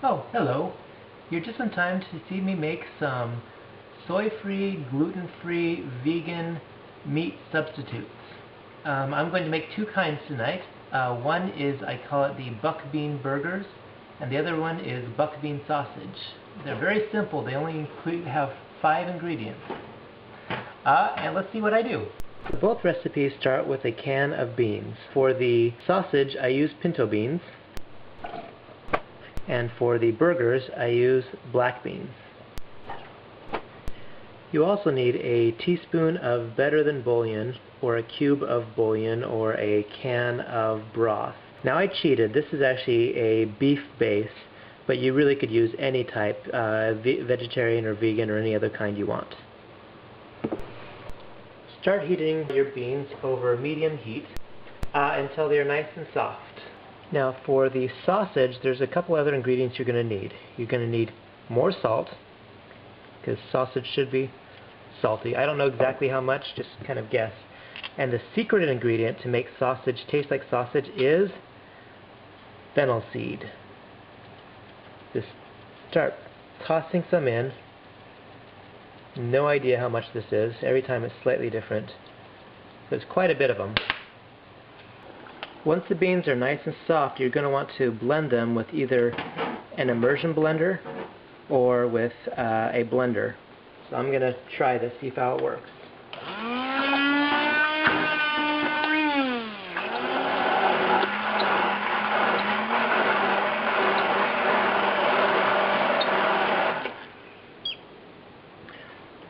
Oh, hello. You're just in time to see me make some soy-free, gluten-free, vegan meat substitutes. I'm going to make two kinds tonight. One is, I call it the BuckBean burgers, and the other one is BuckBean sausage. They're very simple. They only have 5 ingredients. And let's see what I do. Both recipes start with a can of beans. For the sausage, I use pinto beans. And for the burgers, I use black beans. You also need a teaspoon of better than bouillon, or a cube of bouillon, or a can of broth. Now I cheated. This is actually a beef base, but you really could use any type, vegetarian or vegan or any other kind you want. Start heating your beans over medium heat until they're nice and soft. Now for the sausage, there's a couple other ingredients you're going to need. You're going to need more salt, because sausage should be salty. I don't know exactly how much, just kind of guess. And the secret ingredient to make sausage taste like sausage is fennel seed. Just start tossing some in. No idea how much this is. Every time it's slightly different. There's quite a bit of them. Once the beans are nice and soft, you're going to want to blend them with either an immersion blender or with a blender. So I'm going to try this, see how it works.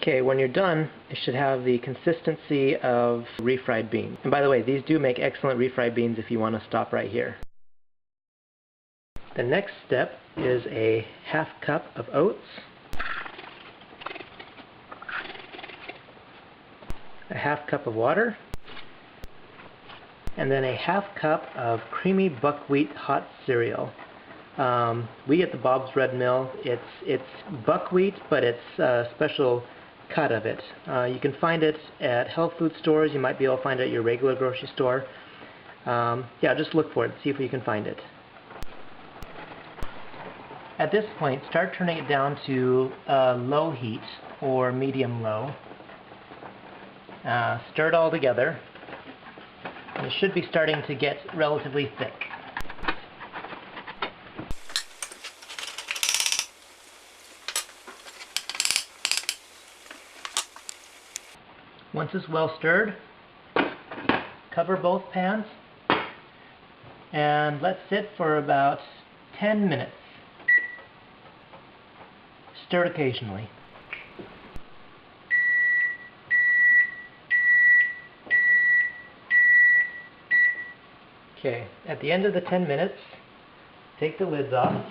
Okay, when you're done, it should have the consistency of refried beans. And by the way, these do make excellent refried beans if you want to stop right here. The next step is a half cup of oats, a half cup of water, and then a half cup of creamy buckwheat hot cereal. We get the Bob's Red Mill. It's buckwheat, but it's a special cut of it. You can find it at health food stores. You might be able to find it at your regular grocery store. Yeah, just look for it. See if you can find it. At this point, start turning it down to low heat or medium-low. Stir it all together. It should be starting to get relatively thick. Once it's well stirred, cover both pans and let sit for about 10 minutes. Stir it occasionally. Okay, at the end of the 10 minutes, take the lids off,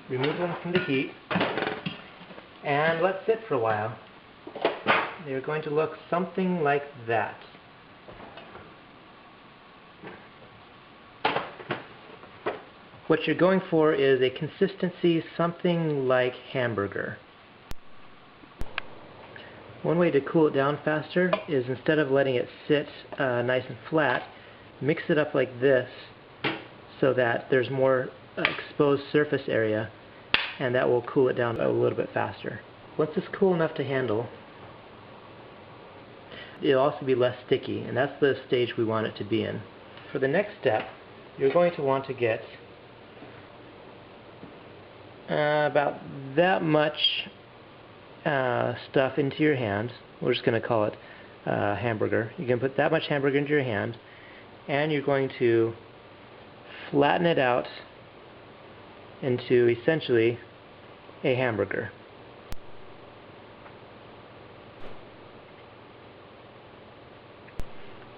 remove them from the heat, and let sit for a while. They're going to look something like that. What you're going for is a consistency something like hamburger. One way to cool it down faster is, instead of letting it sit nice and flat, mix it up like this so that there's more exposed surface area, and that will cool it down a little bit faster. Once it's cool enough to handle, it'll also be less sticky, and that's the stage we want it to be in. For the next step, you're going to want to get about that much stuff into your hand. We're just going to call it hamburger. You can put that much hamburger into your hand, and you're going to flatten it out into essentially a hamburger.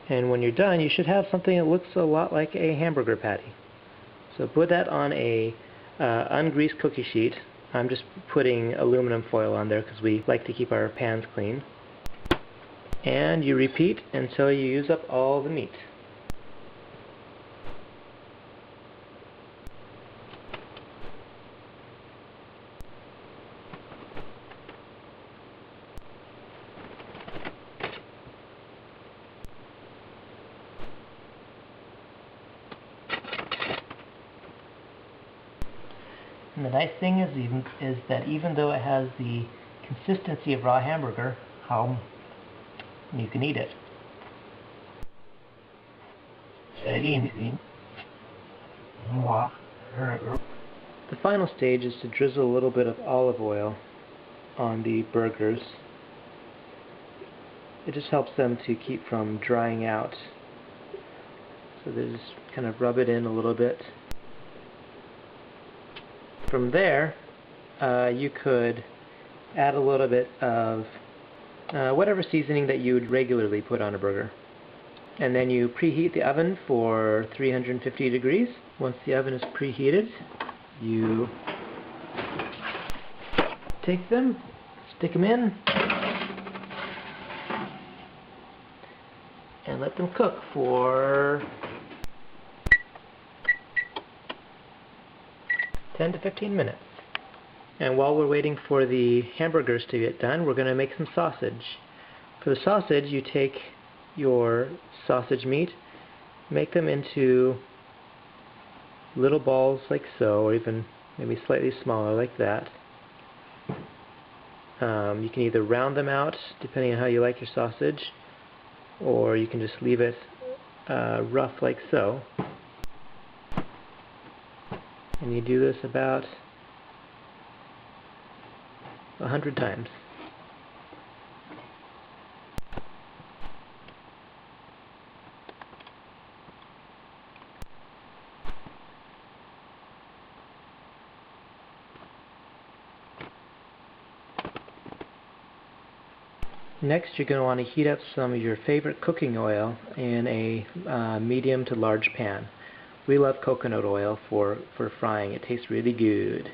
And when you're done, you should have something that looks a lot like a hamburger patty. So put that on a ungreased cookie sheet. I'm just putting aluminum foil on there because we like to keep our pans clean. And you repeat until you use up all the meat. And the nice thing is that even though it has the consistency of raw hamburger, you can eat it. The final stage is to drizzle a little bit of olive oil on the burgers. It just helps them to keep from drying out. So they just kind of rub it in a little bit. From there, you could add a little bit of whatever seasoning that you would regularly put on a burger. And then you preheat the oven for 350 degrees. Once the oven is preheated, you take them, stick them in, and let them cook for 10 to 15 minutes. And while we're waiting for the hamburgers to get done, we're going to make some sausage. For the sausage, you take your sausage meat, make them into little balls like so, or even maybe slightly smaller like that. You can either round them out, depending on how you like your sausage, or you can just leave it rough like so. And you do this about 100 times. Next, you're going to want to heat up some of your favorite cooking oil in a medium to large pan. We love coconut oil for frying. It tastes really good.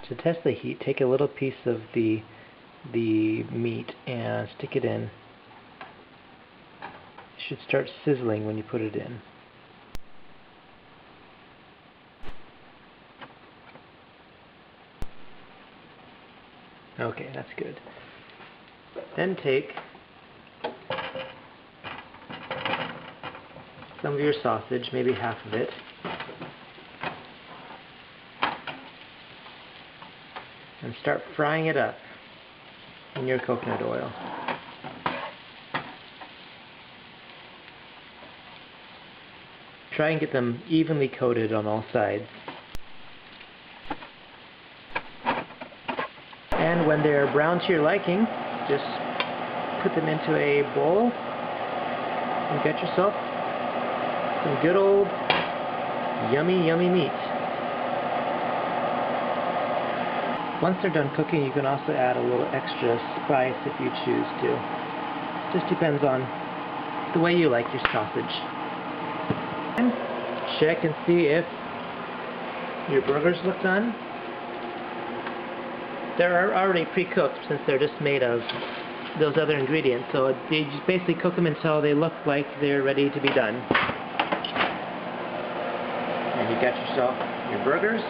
To test the heat, take a little piece of the meat and stick it in. It should start sizzling when you put it in. Okay, that's good. Then take some of your sausage, maybe half of it, and start frying it up in your coconut oil. Try and get them evenly coated on all sides. And when they're brown to your liking, just put them into a bowl and get yourself some good old yummy, yummy meat. Once they're done cooking, you can also add a little extra spice if you choose to. Just depends on the way you like your sausage. And check and see if your burgers look done. They're already pre-cooked since they're just made of those other ingredients, so you just basically cook them until they look like they're ready to be done. And you got yourself your burgers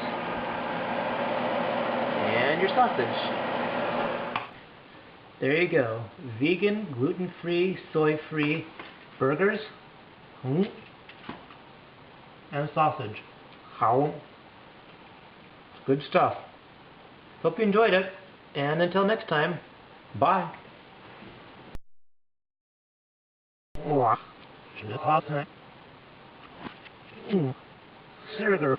and your sausage. There you go. Vegan, gluten-free, soy-free burgers and sausage. How? Good stuff. Hope you enjoyed it, and until next time, bye. Sugar.